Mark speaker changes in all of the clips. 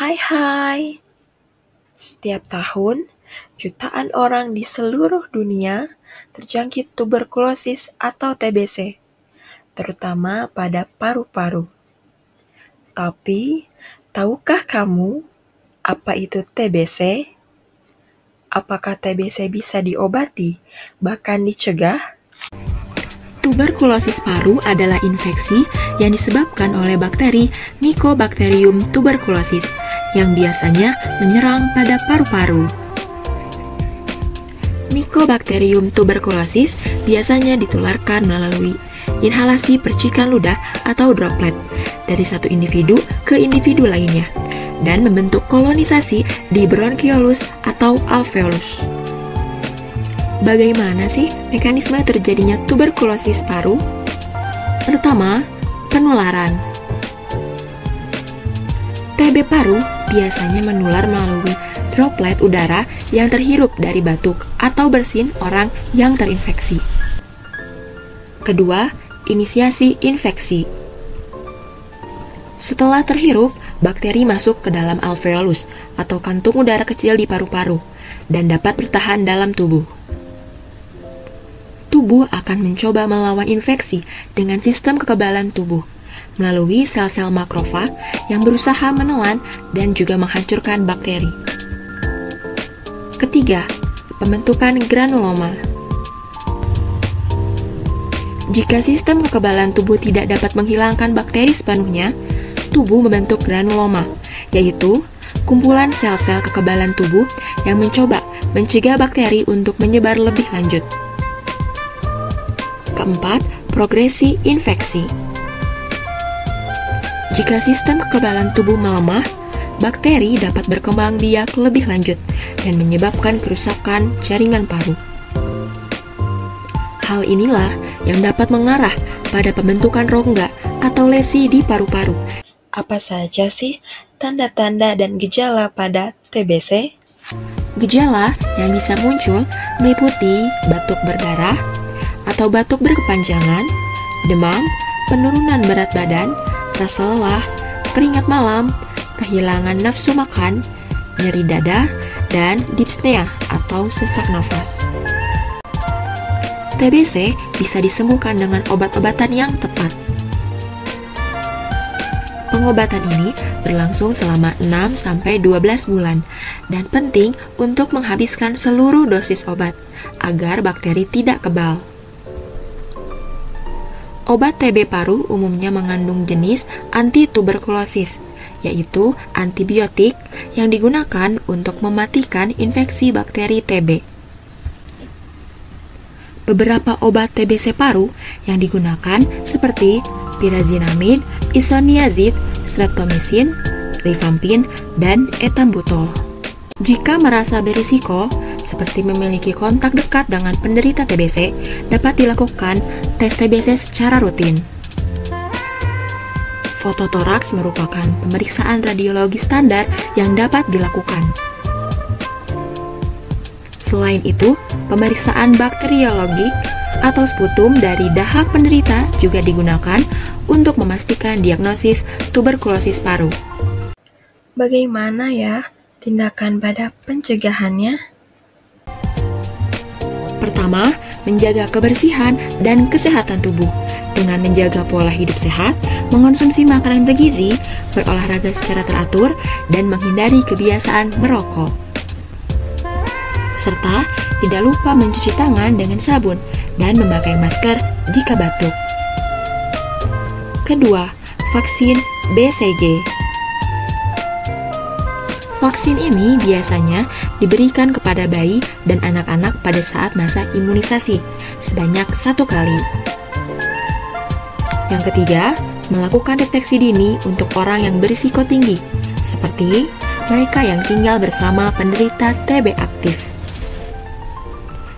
Speaker 1: Hai hai, setiap tahun jutaan orang di seluruh dunia terjangkit tuberkulosis atau TBC, terutama pada paru-paru. Tapi, tahukah kamu apa itu TBC? Apakah TBC bisa diobati, bahkan dicegah?
Speaker 2: Tuberkulosis paru adalah infeksi yang disebabkan oleh bakteri Mycobacterium tuberculosis yang biasanya menyerang pada paru-paru. Mycobacterium tuberculosis biasanya ditularkan melalui inhalasi percikan ludah atau droplet dari satu individu ke individu lainnya dan membentuk kolonisasi di bronchiolus atau alveolus. Bagaimana sih mekanisme terjadinya tuberkulosis paru? Pertama, penularan. TB paru biasanya menular melalui droplet udara yang terhirup dari batuk atau bersin orang yang terinfeksi. Kedua, inisiasi infeksi. Setelah terhirup, bakteri masuk ke dalam alveolus atau kantung udara kecil di paru-paru dan dapat bertahan dalam tubuh. Tubuh akan mencoba melawan infeksi dengan sistem kekebalan tubuh melalui sel-sel makrofag yang berusaha menelan dan juga menghancurkan bakteri. Ketiga, pembentukan granuloma. Jika sistem kekebalan tubuh tidak dapat menghilangkan bakteri sepenuhnya, tubuh membentuk granuloma, yaitu kumpulan sel-sel kekebalan tubuh yang mencoba mencegah bakteri untuk menyebar lebih lanjut. Keempat, progresi infeksi. Jika sistem kekebalan tubuh melemah, bakteri dapat berkembang biak lebih lanjut dan menyebabkan kerusakan jaringan paru. Hal inilah yang dapat mengarah pada pembentukan rongga atau lesi di paru-paru.
Speaker 1: Apa saja sih tanda-tanda dan gejala pada TBC?
Speaker 2: Gejala yang bisa muncul meliputi batuk berdarah atau batuk berkepanjangan, demam, penurunan berat badan, rasa lelah, keringat malam, kehilangan nafsu makan, nyeri dada, dan dyspnea atau sesak nafas. TBC bisa disembuhkan dengan obat-obatan yang tepat. Pengobatan ini berlangsung selama 6-12 bulan dan penting untuk menghabiskan seluruh dosis obat agar bakteri tidak kebal. Obat TB paru umumnya mengandung jenis antituberkulosis, yaitu antibiotik yang digunakan untuk mematikan infeksi bakteri TB. Beberapa obat TBC paru yang digunakan seperti pyrazinamide, isoniazid, streptomycin, rifampin, dan etambutol. Jika merasa berisiko, seperti memiliki kontak dekat dengan penderita TBC, dapat dilakukan tes TBC secara rutin. Fototoraks merupakan pemeriksaan radiologi standar yang dapat dilakukan. Selain itu, pemeriksaan bakteriologik atau sputum dari dahak penderita juga digunakan untuk memastikan diagnosis tuberkulosis paru.
Speaker 1: Bagaimana ya tindakan pada pencegahannya?
Speaker 2: Pertama, menjaga kebersihan dan kesehatan tubuh dengan menjaga pola hidup sehat, mengonsumsi makanan bergizi, berolahraga secara teratur, dan menghindari kebiasaan merokok. Serta tidak lupa mencuci tangan dengan sabun dan memakai masker jika batuk. Kedua, vaksin BCG. Vaksin ini biasanya diberikan kepada bayi dan anak-anak pada saat masa imunisasi sebanyak 1 kali. Yang ketiga, melakukan deteksi dini untuk orang yang berisiko tinggi, seperti mereka yang tinggal bersama penderita TB aktif.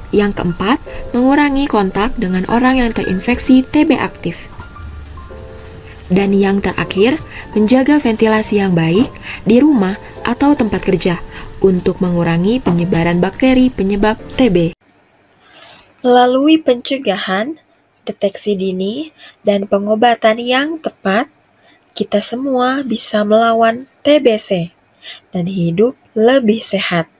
Speaker 2: Yang keempat, mengurangi kontak dengan orang yang terinfeksi TB aktif. Dan yang terakhir, menjaga ventilasi yang baik di rumah atau tempat kerja untuk mengurangi penyebaran bakteri penyebab TB.
Speaker 1: Melalui pencegahan, deteksi dini, dan pengobatan yang tepat, kita semua bisa melawan TBC dan hidup lebih sehat.